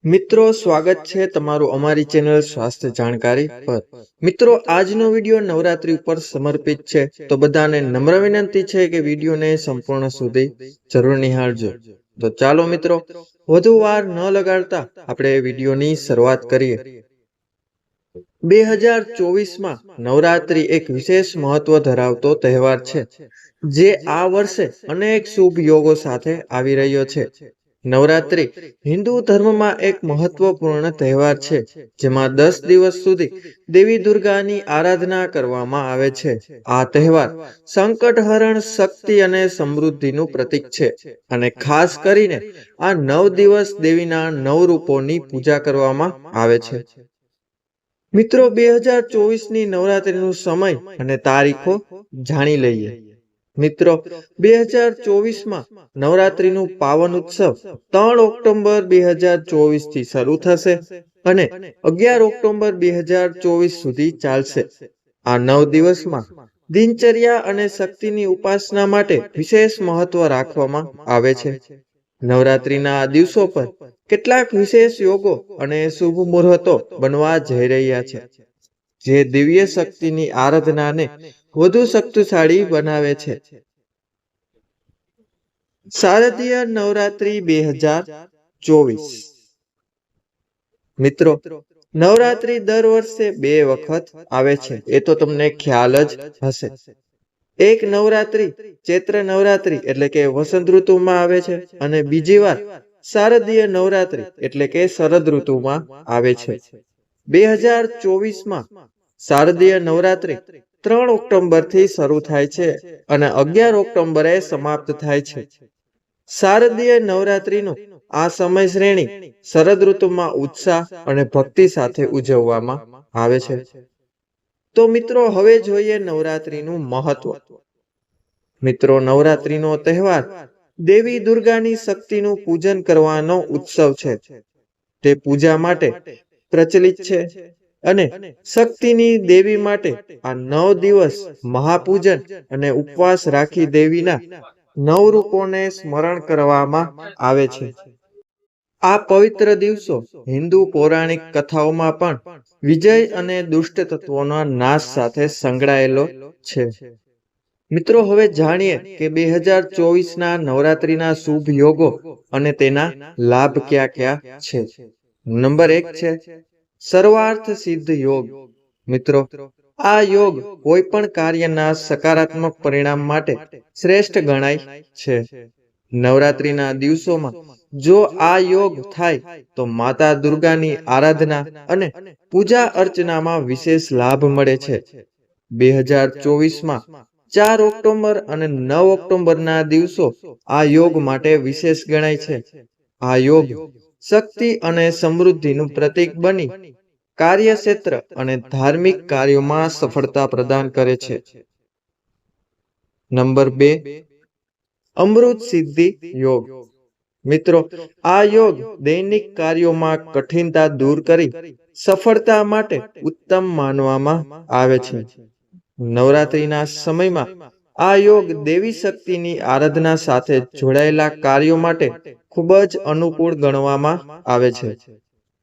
મિત્રો સ્વાગત છે તમારું અમારી ચેનલ સ્વાસ્થ્ય જાણકારી પર। મિત્રો આજનો વિડીયો નવરાત્રી ઉપર સમર્પિત છે, તો બધાને નમ્ર વિનંતી છે કે વિડીયોને સંપૂર્ણ સુધી જરૂર નિહાળજો। તો ચાલો મિત્રો વધુ વાર ન લગાડતા આપણે વિડીયોની શરૂઆત કરીએ। 2024માં નવરાત્રી એક વિશેષ મહત્વ ધરાવતો તહેવાર છે, જે આ વર્ષે અનેક શુભ યોગો સાથે આવી રહ્યો છે। નવરાત્રી હિન્દુ ધર્મમાં એક મહત્વપૂર્ણ તહેવાર છે, જેમાં 10 દિવસ સુધી દેવી દુર્ગાની આરાધના કરવામાં આવે છે। આ તહેવાર સંકટહરણ, શક્તિ અને સમૃદ્ધિનું પ્રતીક છે, અને ખાસ કરીને આ 9 દિવસ દેવીના 9 રૂપોની પૂજા કરવામાં આવે છે। મિત્રો 2024ની નવરાત્રીનું સમય અને તારીખો જાણી લઈએ। મિત્રો 2024માં નવરાત્રીનું પાવન ઉત્સવ 3 ઓક્ટોબર 2024 થી શરૂ થશે અને 11 ઓક્ટોબર 2024 સુધી ચાલશે। આ 9 દિવસમાં દિનચર્યા અને શક્તિની ઉપાસના માટે વિશેષ મહત્વ રાખવામાં આવે છે। નવરાત્રીના આ દિવસો પર કેટલાક વિશેષ યોગો અને શુભ મુહૂર્તો બનવા જઈ રહ્યા છે, જે દિવ્ય શક્તિની આરાધનાને વધુ શક્તિશાળી બનાવે છે। શારદીય નવરાત્રી 2024। મિત્રો નવરાત્રી દર વર્ષે 2 વખત આવે છે, એ તો તમને ખ્યાલ જ હશે। એક નવરાત્રી ચૈત્ર નવરાત્રી એટલે કે વસંત ઋતુમાં આવે છે, અને બીજી વાર શારદીય નવરાત્રી એટલે કે શરદ ઋતુમાં આવે છે। 2024માં શારદીય નવરાત્રી 3 ઓક્ટોબર થી શરૂ થાય છે અને 11 ઓક્ટોબરે સમાપ્ત થાય છે। શારદીય નવરાત્રીનો આ સમય શ્રેણી શરદ ઋતુમાં ઉત્સાહ અને ભક્તિ સાથે ઉજવવામાં આવે છે। તો મિત્રો હવે જોઈએ નવરાત્રીનું મહત્વ। મિત્રો નવરાત્રીનો તહેવાર દેવી દુર્ગાની શક્તિનું પૂજન કરવાનો ઉત્સવ છે। તે પૂજા માટે પ્રચલિત છે અને શક્તિની દેવી માટે આ 9 દિવસ મહાપૂજન અને ઉપવાસ રાખી દેવીના 9 રૂપોને સ્મરણ કરવામાં આવે છે। આ પવિત્ર દિવસો હિન્દુ પૌરાણિક કથાઓમાં પણ વિજય અને દુષ્ટ તત્વોના નાશ સાથે સંકળાયેલો છે। મિત્રો હવે જાણીએ કે 2024ના નવરાત્રીના શુભ યોગો અને તેના લાભ કયા કયા છે। નંબર 1 છે સર્વાર્થ સિદ્ધ યોગ। મિત્રો આ યોગ કોઈ પણ કાર્યના સકારાત્મક પરિણામ માટે શ્રેષ્ઠ ગણાય છે। નવરાત્રીના દિવસોમાં જો આ યોગ થાય તો માતા દુર્ગાની આરાધના અને પૂજા અર્ચનામાં વિશેષ લાભ મળે છે। 2024માં 4 ઓક્ટોબર અને 9 ઓક્ટોબરના દિવસો આ યોગ માટે વિશેષ ગણાય છે। આ યોગ શક્તિ અને સમૃદ્ધિનું પ્રતીક બની કાર્યક્ષેત્ર અને ધાર્મિક કાર્યોમાં સફળતા પ્રદાન કરે છે। નંબર 2 અમૃત સિદ્ધિ યોગ। મિત્રો આ યોગ દૈનિક કાર્યોમાં કઠિનતા દૂર કરી સફળતા માટે ઉત્તમ માનવામાં આવે છે। નવરાત્રીના સમયમાં આ યોગ દેવી શક્તિની આરાધના સાથે જોડાયેલા કાર્યો માટે ખૂબ જ અનુકૂળ ગણવામાં આવે છે।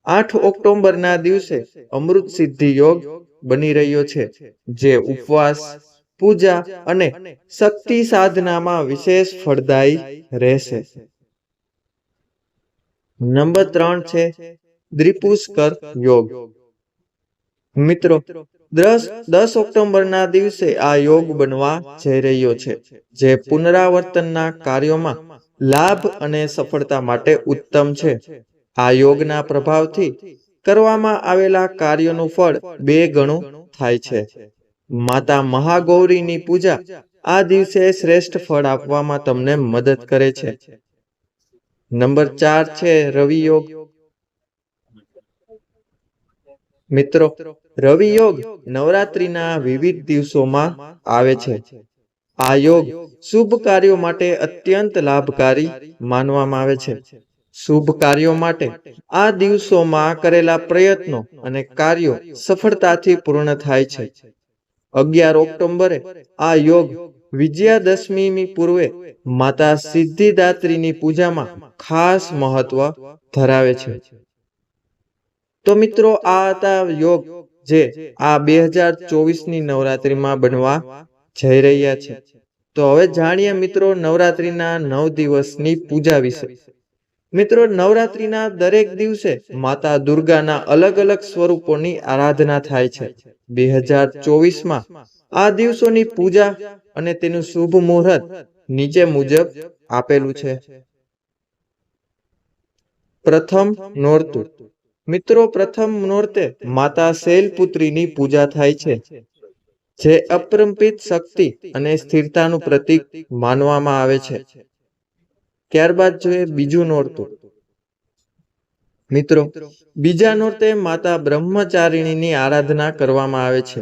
8 ઓક્ટોબરના દિવસે અમૃત સિદ્ધિ યોગ બની રહ્યો છે, જે ઉપવાસ, પૂજા અને શક્તિ સાધનામાં વિશેષ ફળદાયી રહેશે। નંબર 3 છે દ્વિપુષ્કર યોગ। મિત્રો 10 ઓક્ટોબરના દિવસે આ યોગ બનવા જઈ રહ્યો છે, જે પુનરાવર્તનના કાર્યોમાં લાભ અને સફળતા માટે ઉત્તમ છે। આ યોગના પ્રભાવથી કરવામાં આવેલા કાર્યોનું ફળ 2 ગણું થાય છે। માતા મહાગૌરીની પૂજા આ દિવસે શ્રેષ્ઠ ફળ આપવામાં તમને મદદ કરે છે। નંબર 4 છે રવિ યોગ। મિત્રો રવિ યોગ નવરાત્રીના વિવિધ દિવસોમાં આવે છે। આ યોગ શુભ કાર્યો માટે અત્યંત લાભકારી માનવામાં આવે છે। શુભ કાર્યો માટે આ દિવસોમાં કરેલા પ્રયત્નો અને કાર્યો સફળતાથી પૂર્ણ થાય છે। 11 ઓક્ટોબરે આ યોગ વિજયાદશમીની પૂર્વે માતા સિદ્ધિદાત્રીની પૂજામાં ખાસ મહત્વ ધરાવે છે। તો મિત્રો આ હતા યોગ જે આ 2024ની નવરાત્રીમાં બનવા જઈ રહ્યા છે. તો હવે જાણીએ મિત્રો નવરાત્રીના 9 દિવસની પૂજા વિશે. મિત્રો નવરાત્રીના દરેક દિવસે માતા દુર્ગાના અલગ અલગ સ્વરૂપોની આરાધના થાય છે. 2024માં આ દિવસોની પૂજા અને તેનું શુભ મુહૂર્ત નીચે મુજબ આપેલું છે. પ્રથમ નોરતું. મિત્રો પ્રથમ નોરતે માતા શૈલપુત્રીની પૂજા થાય છે, જે અપરંપિત શક્તિ અને સ્થિરતાનું પ્રતીક માનવામાં આવે છે. ત્યારબાદ જોઈએ બીજું નોરતું. મિત્રો બીજા નોરતે માતા બ્રહ્મચારિણીની આરાધના કરવામાં આવે છે,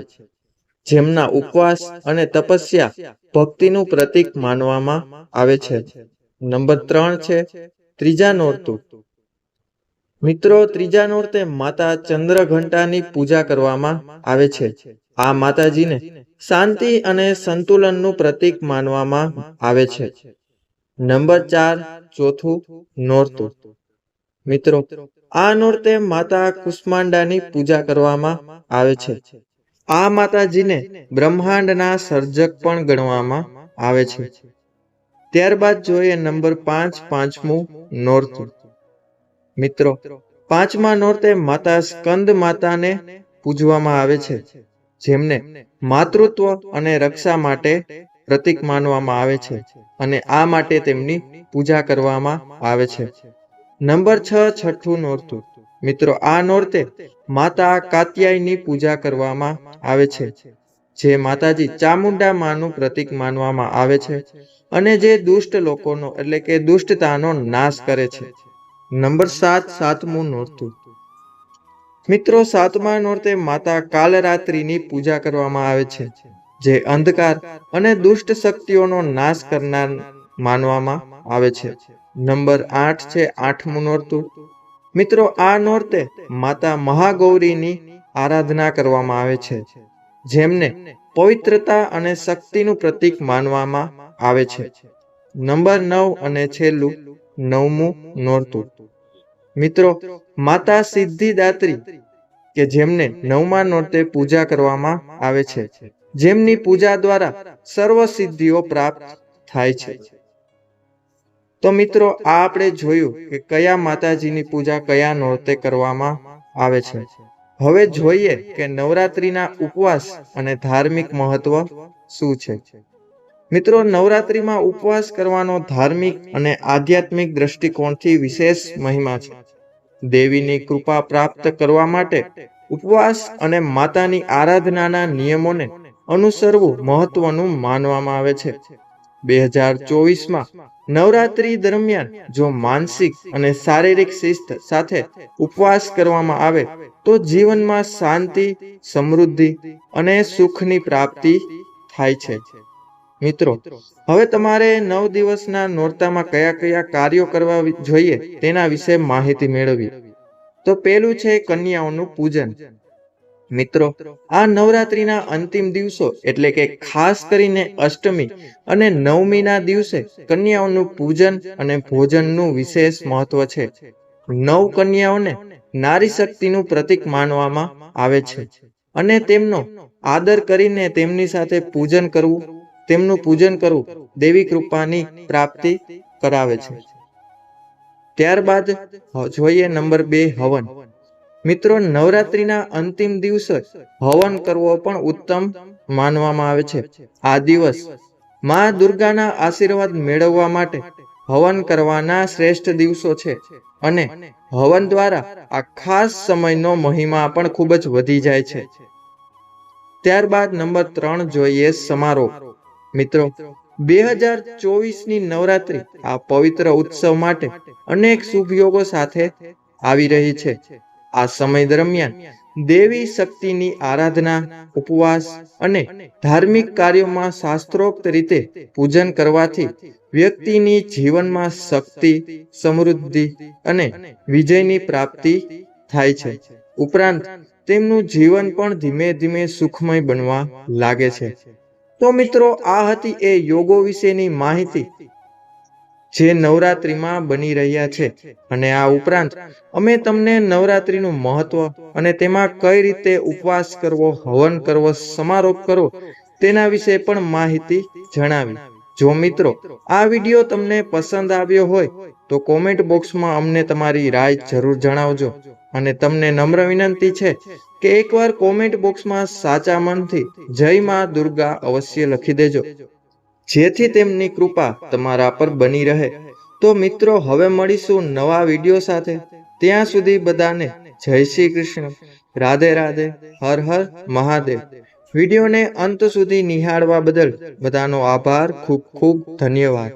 જેમના ઉપવાસ અને તપસ્યા ભક્તિનું પ્રતીક માનવામાં આવે છે. નંબર 3 છે ત્રીજા નોરતું. મિત્રો ત્રીજા નોરતે માતા ચંદ્રઘંટાની પૂજા કરવામાં આવે છે. આ માતાજીને શાંતિ અને સંતુલનનું પ્રતીક માનવામાં આવે છે. નંબર 4 ચોથું નોરતું. મિત્રો આ નોરતે માતા કુષ્માંડાની પૂજા કરવામાં આવે છે. આ માતાજીને બ્રહ્માંડના સર્જક પણ ગણવામાં આવે છે. ત્યારબાદ જોઈએ નંબર 5 પાંચમું નોરતું. મિત્રો પાંચમા નોરતે માતા સ્કંદ માતાને પૂજવામાં આવે છે, જેમને માતૃત્વ અને રક્ષા માટે પ્રતીક માનવામાં આવે છે અને આ માટે તેમની પૂજા કરવામાં આવે છે. નંબર 6 છઠ્ઠું નોરતું. મિત્રો આ નોરતે માતા કાત્યાયની પૂજા કરવામાં આવે છે, જે માતાજી ચામુંડા માનું પ્રતીક માનવામાં આવે છે અને જે દુષ્ટ લોકોનો એટલે કે દુષ્ટતાનો નાશ કરે છે. નંબર 7 સાતમું નોરતું. મિત્રો સાતમા નોરતે માતા કાલરાત્રિની પૂજા કરવામાં આવે છે, જે અંધકાર અને દુષ્ટ શક્તિઓનો નાશ કરનાર માનવામાં આવે છે. નંબર 8 છે આઠમું નોરતું. મિત્રો આ નોરતે માતા મહાગૌરીની આરાધના કરવામાં આવે છે, જેમને પવિત્રતા અને શક્તિનું પ્રતીક માનવામાં આવે છે. નંબર 9 અને છેલ્લું 9મું નોરતું. મિત્રો માતા સિદ્ધિદાત્રી કે જેમને 9મા નોરતે પૂજા કરવામાં આવે છે, જેમની પૂજા દ્વારા સર્વ સિદ્ધિઓ પ્રાપ્ત થાય છે. તો મિત્રો આ આપણે જોયું કે કયા માતાજીની પૂજા કયા નોરતે કરવામાં આવે છે. હવે જોઈએ કે નવરાત્રીના ઉપવાસ અને ધાર્મિક મહત્વ શું છે. મિત્રો નવરાત્રીમાં ઉપવાસ કરવાનો ધાર્મિક અને આધ્યાત્મિક દ્રષ્ટિકોણથી વિશેષ મહિમા છે. દેવીની કૃપા પ્રાપ્ત કરવા માટે ઉપવાસ અને માતાની આરાધનાના નિયમોને અનુસરવું મહત્વનું માનવામાં આવે છે. 2024માં નવરાત્રી દરમિયાન જો માનસિક અને શારીરિક શિસ્ત સાથે ઉપવાસ કરવામાં આવે તો જીવનમાં શાંતિ, સમૃદ્ધિ અને સુખની પ્રાપ્તિ થાય છે. મિત્રો હવે તમારે 9 દિવસના નોરતામાં કયા કયા કાર્યો કરવા જોઈએ તેના વિશે માહિતી મેળવી. તો પહેલું છે કન્યાઓનું પૂજન. મિત્રો આ નવરાત્રીના અંતિમ દિવસો એટલે કે ખાસ કરીને અષ્ટમી અને નવમીના દિવસે કન્યાઓનું પૂજન અને ભોજનનું વિશેષ મહત્વ છે. 9 કન્યાઓને નારી શક્તિનું પ્રતીક માનવામાં આવે છે અને તેમનો આદર કરીને તેમની સાથે તેમનું પૂજન કરવું દેવી કૃપાની પ્રાપ્તિ કરાવે છે. ત્યારબાદ જોઈએ નંબર 2 હવન. મિત્રો નવરાત્રીના અંતિમ દિવસે હવન કરવો પણ ઉત્તમ માનવામાં આવે છે. આ દિવસ માં દુર્ગાના આશીર્વાદ મેળવવા માટે હવન કરવાના શ્રેષ્ઠ દિવસો છે અને હવન દ્વારા આ ખાસ સમયનો મહિમા પણ ખૂબ જ વધી જાય છે. ત્યારબાદ નંબર 3 જોઈએ સમારોહ. મિત્રો 2024ની નવરાત્રી આ પવિત્ર ઉત્સવ માટે અનેક શુભ યોગો સાથે આવી રહી છે. આ સમય દરમિયાન દેવી શક્તિની આરાધના, ઉપવાસ અને ધાર્મિક કાર્યોમાં શાસ્ત્રોક્ત રીતે પૂજન કરવાથી વ્યક્તિની જીવનમાં શક્તિ, સમૃદ્ધિ અને વિજયની પ્રાપ્તિ થાય છે. ઉપરાંત તેમનું જીવન પણ ધીમે ધીમે સુખમય બનવા લાગે છે. તો મિત્રો આ હતી એ યોગો વિશેની માહિતી. જે નવરાત્રિમાં બની રહ્યા છે. અને આ ઉપરાંત અમે તમને નવરાત્રિનું મહત્વ અને તેમાં કઈ રીતે ઉપવાસ કરવો, હવન કરવો, સમારોપ કરવો તેના વિશે પણ માહિતી જણાવી. જો મિત્રો આ વિડીયો તમને પસંદ આવ્યો હોય તો કોમેન્ટ બોક્સમાં અમને તમારી રાય જરૂર જણાવજો. અને તમને નમ્ર વિનંતી છે કે એકવાર કોમેન્ટ બોક્સમાં સાચા મનથી જય માં દુર્ગા અવશ્ય લખી દેજો, જેથી તેમની કૃપા તમારા પર બની રહે. તો મિત્રો હવે મળીશું નવા વિડીયો સાથે. ત્યાં સુધી બધાને જય શ્રી કૃષ્ણ, રાધે રાધે, હર હર મહાદેવ. વિડીયોને અંત સુધી નિહાળવા બદલ બધાનો આભાર, ખૂબ ખૂબ ધન્યવાદ.